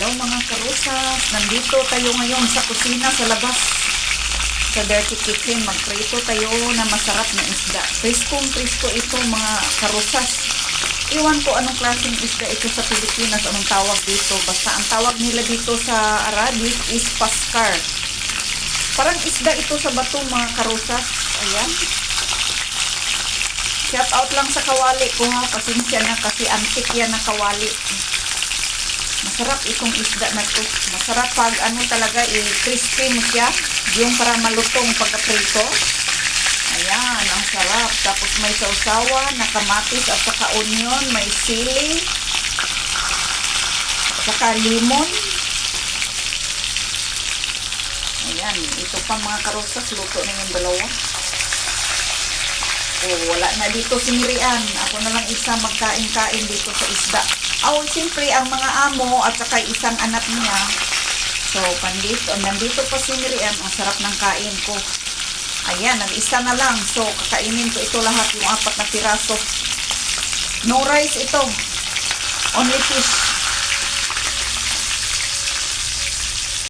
Hello mga karusas, nandito tayo ngayon sa kusina sa labas sa Dirty Kitchen. Magprito tayo na masarap na isda. Priskong-prisko ito mga karusas. Iwan ko anong klaseng isda ito sa Pilipinas, anong tawag dito. Basta ang tawag nila dito sa Arabic is paskar. Parang isda ito sa bato mga karusas. Ayan. Shout out lang sa kawali ko ha. Pasensya na kasi antik yan na kawali. Masarap itong isda na to. Masarap pag ano talaga, crispy mo siya. Yung para malutong pagkaprito. Ayan, ang sarap. Tapos may sausawa, nakamatis at saka onion, may sili, at saka limon. Ayan, ito pa mga karusas, luto na yung dalawa. Oh, wala na dito si Miriam. Ako na lang isa magkain-kain dito sa isda. Siyempre, ang mga amo at saka isang anak niya. So, nandito pa si Miriam. Ang sarap ng kain ko. Ayan, nag-isa na lang. So, kakainin ko ito lahat, yung 4 na piraso. No rice ito. Only fish.